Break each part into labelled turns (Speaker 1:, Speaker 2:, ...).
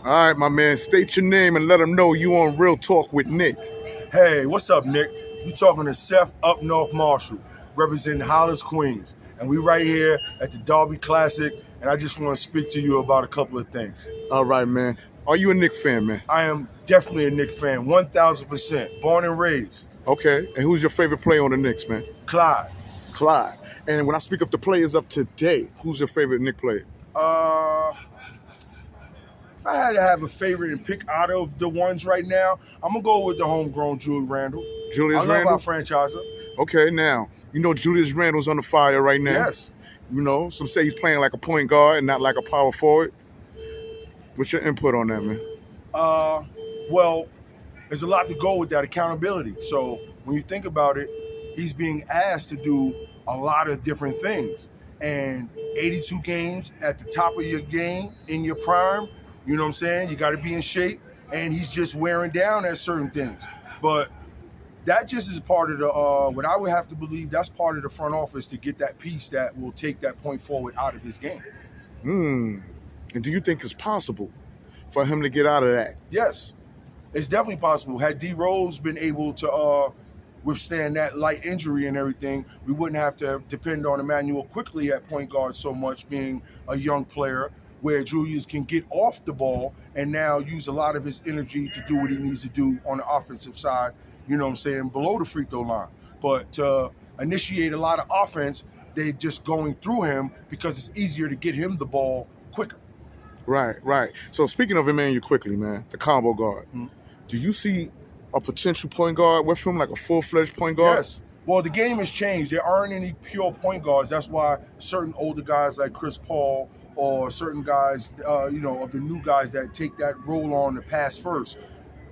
Speaker 1: All right, my man, state your name and let them know you on Real Talk with Nick.
Speaker 2: Hey, what's up, Nick? You talking to Seth up North Marshall, representing Hollis, Queens. And we right here at the Derby Classic, and I just want to speak to you about a couple of things.
Speaker 1: All right, man. Are you a Nick fan, man?
Speaker 2: I am definitely a Nick fan, 1,000%, born and raised.
Speaker 1: Okay. And who's your favorite player on the Knicks, man?
Speaker 2: Clyde.
Speaker 1: Clyde. And when I speak of the players of today, who's your favorite Knick player?
Speaker 2: If I had to have a favorite and pick out of the ones right now, I'm going to go with the homegrown Julius Randle.
Speaker 1: Julius
Speaker 2: I love
Speaker 1: Randle?
Speaker 2: our franchiser.
Speaker 1: Okay, now, you know Julius Randle's on the fire right now.
Speaker 2: Yes.
Speaker 1: You know, some say he's playing like a point guard and not like a power forward. What's your input on that, man?
Speaker 2: Well, there's a lot to go with that accountability. So when you think about it, he's being asked to do a lot of different things. And 82 games at the top of your game in your prime, you know what I'm saying? You got to be in shape. And he's just wearing down at certain things. But that just is part of the, what I would have to believe, that's part of the front office to get that piece that will take that point forward out of his game.
Speaker 1: And do you think it's possible for him to get out of that?
Speaker 2: Yes, it's definitely possible. Had D Rose been able to withstand that light injury and everything, we wouldn't have to depend on Emmanuel quickly at point guard so much, being a young player, where Julius can get off the ball and now use a lot of his energy to do what he needs to do on the offensive side, you know what I'm saying, below the free throw line. But to initiate a lot of offense, they're just going through him because it's easier to get him the ball quicker.
Speaker 1: Right. So speaking of Emmanuel quickly, man, the combo guard, do you see a potential point guard with him, like a full-fledged point guard?
Speaker 2: Yes. Well, the game has changed. There aren't any pure point guards. That's why certain older guys like Chris Paul or certain guys, of the new guys that take that role on the pass first,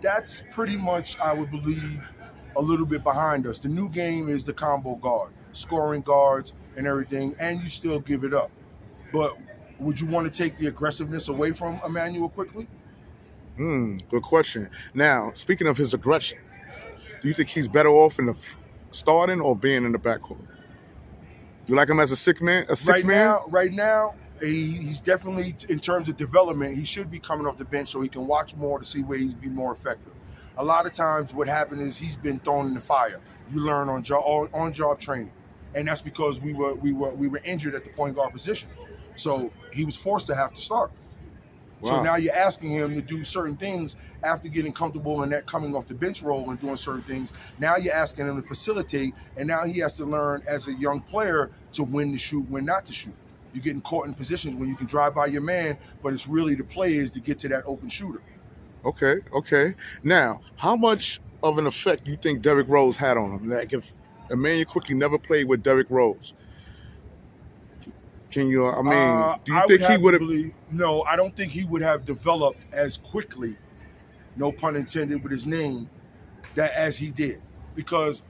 Speaker 2: that's pretty much, I would believe, a little bit behind us. The new game is the combo guard, scoring guards and everything, and you still give it up. But would you want to take the aggressiveness away from Emmanuel quickly?
Speaker 1: Good question. Now, speaking of his aggression, do you think he's better off in the starting or being in the backcourt? Do you like him as a six man?
Speaker 2: Right now, he's definitely, in terms of development, he should be coming off the bench so he can watch more to see where he'd be more effective. A lot of times what happened is he's been thrown in the fire. You learn on job training. And that's because we were injured at the point guard position. So he was forced to have to start.
Speaker 1: Wow.
Speaker 2: So now you're asking him to do certain things after getting comfortable in that coming off the bench role and doing certain things. Now you're asking him to facilitate, and now he has to learn as a young player to when to shoot, when not to shoot. You're getting caught in positions when you can drive by your man, but it's really the play is to get to that open shooter.
Speaker 1: Okay. Now, how much of an effect do you think Derrick Rose had on him? Like, if Emmanuel quickly never played with Derrick Rose, can you? Do you think he would have?
Speaker 2: No, I don't think he would have developed as quickly, no pun intended with his name, that as he did. Because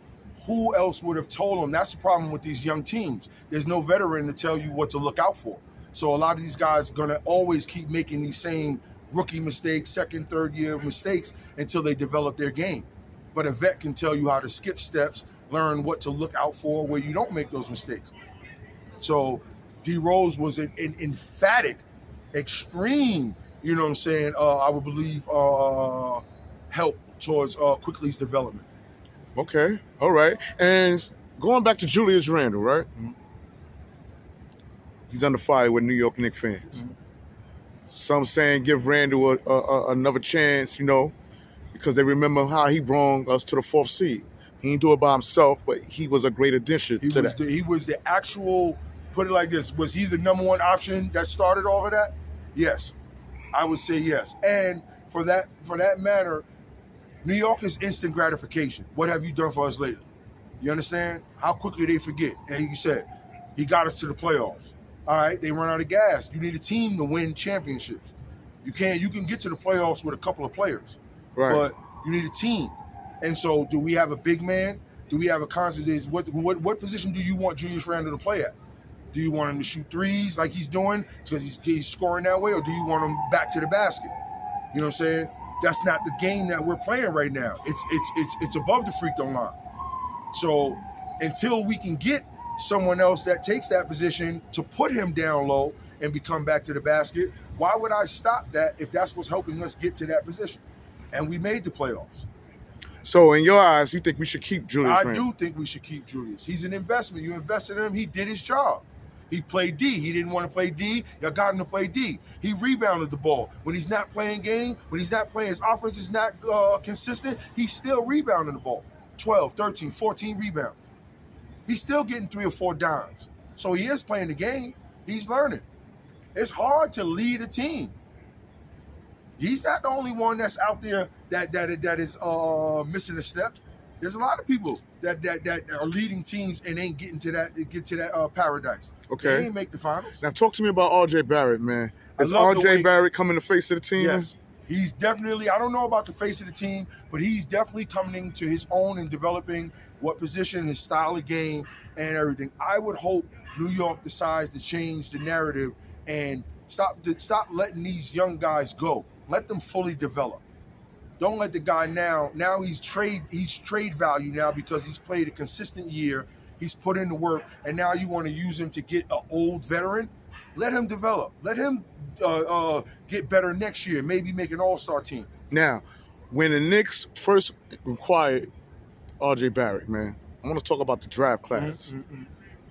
Speaker 2: who else would have told him? That's the problem with these young teams. There's no veteran to tell you what to look out for. So a lot of these guys are going to always keep making these same rookie mistakes, second, third year mistakes until they develop their game. But a vet can tell you how to skip steps, learn what to look out for where you don't make those mistakes. So D Rose was an emphatic, extreme, you know what I'm saying, I would believe, help towards Quickly's development.
Speaker 1: Okay, all right. And going back to Julius Randle, right? He's under fire with New York Knicks fans. Some saying give Randle another chance, because they remember how he brought us to the fourth seed. He didn't do it by himself, but he was a great addition to that.
Speaker 2: He was the actual, put it like this, was he the number one option that started all of that? Yes, I would say yes. And for that matter, New York is instant gratification. What have you done for us lately? You understand? How quickly they forget. And you said, he got us to the playoffs. All right, they run out of gas. You need a team to win championships. You can get to the playoffs with a couple of players,
Speaker 1: right?
Speaker 2: But you need a team. And so, do we have a big man? Do we have a constant? What position do you want Julius Randle to play at? Do you want him to shoot threes like he's doing because he's scoring that way, or do you want him back to the basket? You know what I'm saying? That's not the game that we're playing right now. It's above the free throw line. So until we can get someone else that takes that position to put him down low and become back to the basket, Why would I stop that if that's what's helping us get to that position? And we made the playoffs.
Speaker 1: So in your eyes, you think we should keep Julius
Speaker 2: I
Speaker 1: Randle?
Speaker 2: do think we should keep Julius. He's an investment. You invested in him. He did his job. He played D. He didn't want to play D. Y'all got him to play D. He rebounded the ball. When he's not playing game, when he's not playing, his offense is not consistent, he's still rebounding the ball. 12, 13, 14 rebounds. He's still getting 3 or 4 dimes. So he is playing the game. He's learning. It's hard to lead a team. He's not the only one that's out there that is missing a step. There's a lot of people that are leading teams and ain't get to that paradise.
Speaker 1: Okay.
Speaker 2: They ain't make the finals.
Speaker 1: Now talk to me about R.J. Barrett, man. Is
Speaker 2: love the
Speaker 1: R.J.
Speaker 2: way-
Speaker 1: Barrett coming to face of the team?
Speaker 2: Yes. He's definitely, I don't know about the face of the team, but he's definitely coming to his own and developing what position, his style of game, and everything. I would hope New York decides to change the narrative and stop letting these young guys go. Let them fully develop. Don't let the guy now he's trade value now because he's played a consistent year. He's put in the work, and now you want to use him to get an old veteran. Let him develop. Let him get better next year. Maybe make an all-star team.
Speaker 1: Now, when the Knicks first acquired R.J. Barrett, man, I want to talk about the draft class.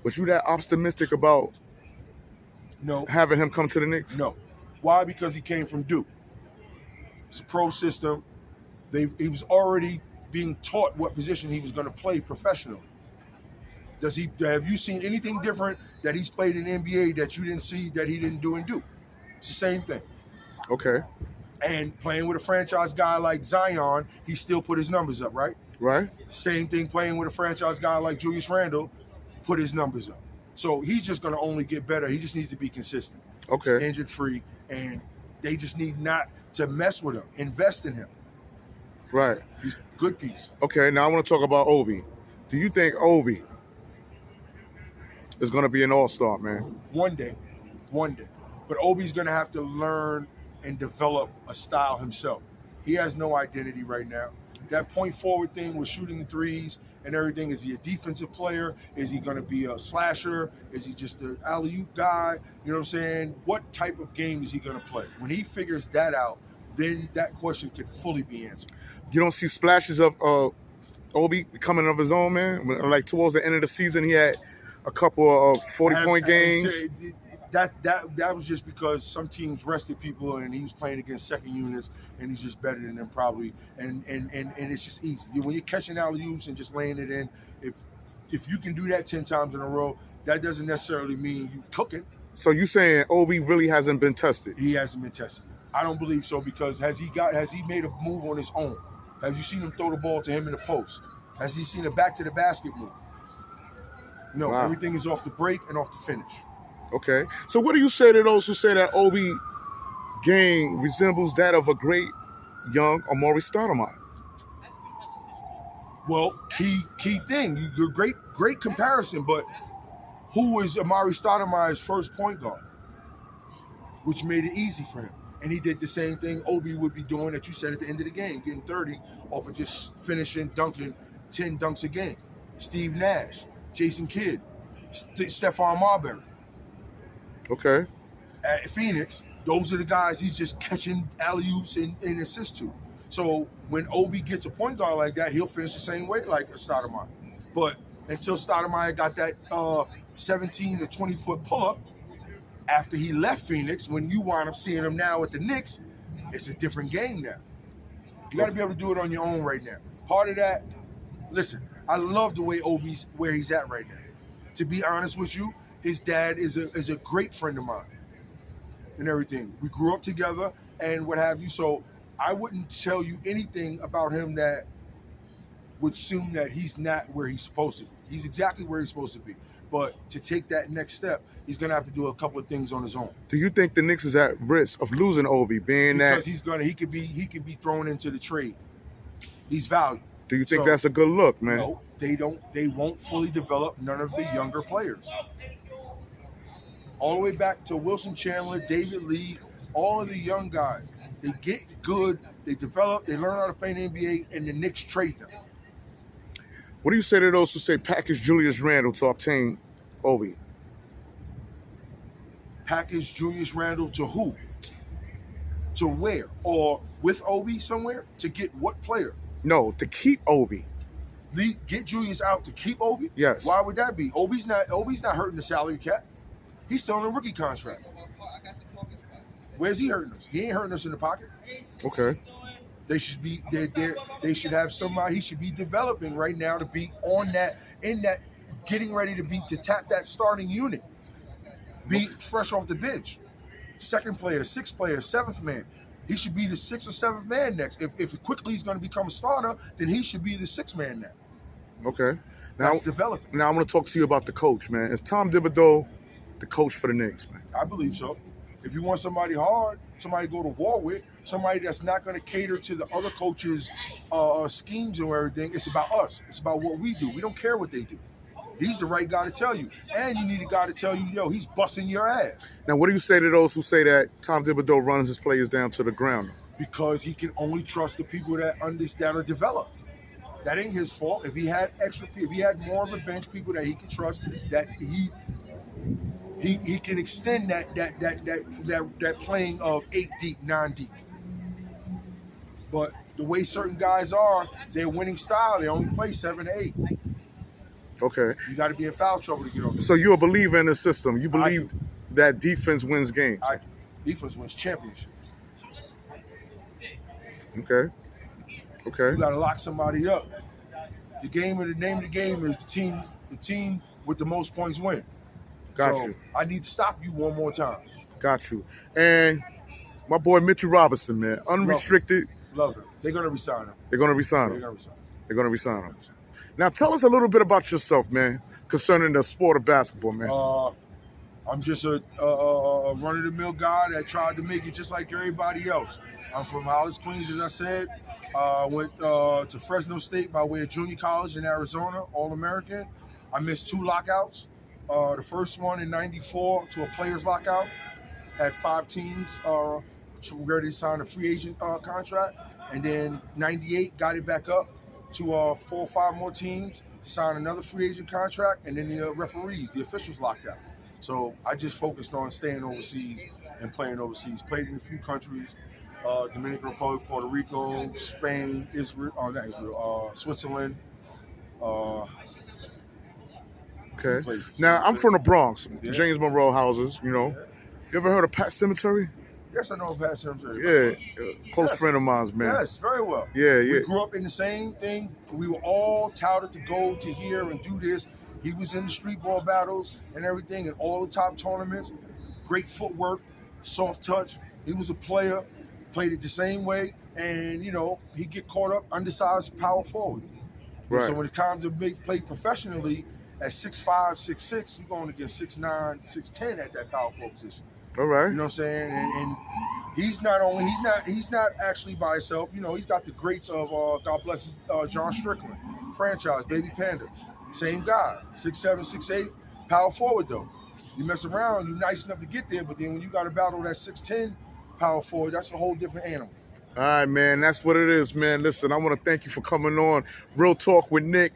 Speaker 1: Was you that optimistic about
Speaker 2: No.
Speaker 1: having him come to the Knicks?
Speaker 2: No. Why? Because he came from Duke. It's a pro system. He was already being taught what position he was going to play professionally. Have you seen anything different that he's played in the NBA that you didn't see that he didn't do in Duke? It's the same thing.
Speaker 1: Okay.
Speaker 2: And playing with a franchise guy like Zion, he still put his numbers up, right?
Speaker 1: Right.
Speaker 2: Same thing playing with a franchise guy like Julius Randle, put his numbers up. So he's just going to only get better. He just needs to be consistent.
Speaker 1: Okay.
Speaker 2: He's injured free, and they just need not to mess with him. Invest in him.
Speaker 1: Right.
Speaker 2: He's a good piece.
Speaker 1: Okay, now I want to talk about Obi. Do you think Obi is going to be an all-star, man?
Speaker 2: One day. But Obi's going to have to learn and develop a style himself. He has no identity right now. That point forward thing with shooting the threes and everything, is he a defensive player? Is he going to be a slasher? Is he just an alley-oop guy? You know what I'm saying? What type of game is he going to play? When he figures that out, then that question could fully be answered.
Speaker 1: You don't see splashes of Obi coming of his own, man? Like towards the end of the season, he had a couple of 40-point games.
Speaker 2: That was just because some teams rested people and he was playing against second units and he's just better than them probably. And it's just easy. When you're catching alley-oops and just laying it in, if you can do that 10 times in a row, that doesn't necessarily mean you cooking.
Speaker 1: So you saying Obi really hasn't been tested?
Speaker 2: He hasn't been tested. I don't believe so, because has he made a move on his own? Have you seen him throw the ball to him in the post? Has he seen a back to the basket move? No,
Speaker 1: Wow.
Speaker 2: Everything is off the break and off the finish.
Speaker 1: Okay. So what do you say to those who say that Obi game resembles that of a great young Amar'e Stoudemare?
Speaker 2: Well, key thing. You're great comparison, but who was Amar'e Stoudemare's first point guard? Which made it easy for him. And he did the same thing Obi would be doing that you said at the end of the game, getting 30 off of just finishing, dunking 10 dunks a game. Steve Nash, Jason Kidd, Stephon Marbury.
Speaker 1: Okay.
Speaker 2: At Phoenix, those are the guys he's just catching alley-oops and assists to. So when Obi gets a point guard like that, he'll finish the same way like Stoudemare. But until Stoudemare got that 17 to 20-foot pull-up, after he left Phoenix, when you wind up seeing him now at the Knicks, it's a different game now. You got to be able to do it on your own right now. Part of that, listen, I love the way Obi's where he's at right now. To be honest with you, his dad is a great friend of mine and everything. We grew up together and what have you. So I wouldn't tell you anything about him that would assume that he's not where he's supposed to be. He's exactly where he's supposed to be. But to take that next step, he's going to have to do a couple of things on his own.
Speaker 1: Do you think the Knicks is at risk of losing Obi, being
Speaker 2: Because
Speaker 1: that
Speaker 2: he could be thrown into the trade. He's valued.
Speaker 1: do you think
Speaker 2: So,
Speaker 1: that's a good look, man?
Speaker 2: No, they won't fully develop none of the younger players. All the way back to Wilson Chandler, David Lee, all of the young guys. They get good, they develop, they learn how to play in the NBA, and the Knicks trade them.
Speaker 1: What do you say to those who say package Julius Randle to obtain Obi?
Speaker 2: Package Julius Randle to who? To where? Or with Obi somewhere? To get what player?
Speaker 1: No, to keep Obi.
Speaker 2: Get Julius out to keep Obi?
Speaker 1: Yes.
Speaker 2: Why would that be? Obi's not hurting the salary cap. He's still on a rookie contract. Where's he hurting us? He ain't hurting us in the pocket.
Speaker 1: Okay.
Speaker 2: They should be they should have somebody he should be developing right now to be on that, in that, getting ready to tap that starting unit. Be fresh off the bench. Second player, sixth player, seventh man. He should be the sixth or seventh man next. If quickly he's going to become a starter, then he should be the sixth man now.
Speaker 1: Okay. Now,
Speaker 2: That's developing.
Speaker 1: Now I'm going to talk to you about the coach, man. Is Tom Thibodeau the coach for the Knicks, man?
Speaker 2: I believe so. If you want somebody hard, somebody to go to war with, somebody that's not going to cater to the other coaches' schemes and everything, it's about us. It's about what we do. We don't care what they do. He's the right guy to tell you. And you need a guy to tell you, yo, he's busting your ass.
Speaker 1: Now, what do you say to those who say that Tom Thibodeau runs his players down to the ground?
Speaker 2: Because he can only trust the people that are developed. That ain't his fault. If he had more of a bench people that he can trust, that he can extend that playing of 8 deep, 9 deep. But the way certain guys are, their winning style, they only play 7 to 8.
Speaker 1: Okay.
Speaker 2: You got to be in foul trouble to get on.
Speaker 1: So you're a believer in the system. You believe that defense wins games.
Speaker 2: Defense wins championships.
Speaker 1: Okay. Okay.
Speaker 2: You got to lock somebody up. The name of the game is the team with the most points win.
Speaker 1: Got you.
Speaker 2: I need to stop you one more time.
Speaker 1: Got you. And my boy Mitchell Robinson, man, unrestricted.
Speaker 2: Love it. They're gonna resign him.
Speaker 1: They're gonna resign him.
Speaker 2: They're gonna resign him.
Speaker 1: Now tell us a little bit about yourself, man, concerning the sport of basketball, man.
Speaker 2: I'm just a run-of-the-mill guy that tried to make it just like everybody else. I'm from Hollis, Queens, as I said. Went to Fresno State by way of junior college in Arizona, All-American. I missed 2 lockouts. The first one in '94 to a players lockout. Had 5 teams ready to sign a free agent contract. And then '98 got it back up to 4 or 5 more teams to sign another free agent contract. And then the referees, the officials locked out. So I just focused on staying overseas and playing overseas. Played in a few countries, Dominican Republic, Puerto Rico, Spain, Israel, Switzerland.
Speaker 1: Okay. Now, I'm from the Bronx, James Monroe houses, you know. You ever heard of Pat Cemetery?
Speaker 2: Yes, I know Pat Cemetery.
Speaker 1: Yeah, close friend of mine, man.
Speaker 2: Yes, very well.
Speaker 1: Yeah.
Speaker 2: We grew up in the same thing. We were all touted to go to here and do this. He was in the street ball battles and everything in all the top tournaments. Great footwork, soft touch. He was a player, played it the same way. And, you know, he'd get caught up, undersized power forward.
Speaker 1: Right.
Speaker 2: So when it comes to play professionally at 6'5", 6'6", you're going against 6'9", 6'10" at that power forward position.
Speaker 1: All right.
Speaker 2: You know what I'm saying? And he's not actually by himself. You know, he's got the greats of God bless John Strickland, franchise, Baby Panda. Same guy, 6'7", 6'8", power forward though. You mess around, you're nice enough to get there, but then when you got to battle that 6'10" power forward, that's a whole different animal.
Speaker 1: All right, man, that's what it is, man. Listen, I want to thank you for coming on Real Talk with Nick.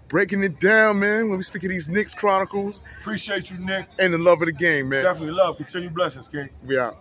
Speaker 1: Breaking it down, man, when we speak of these Knicks Chronicles.
Speaker 2: Appreciate you, Nick.
Speaker 1: And the love of the game, man.
Speaker 2: Definitely love. Continue blessings, King.
Speaker 1: We out.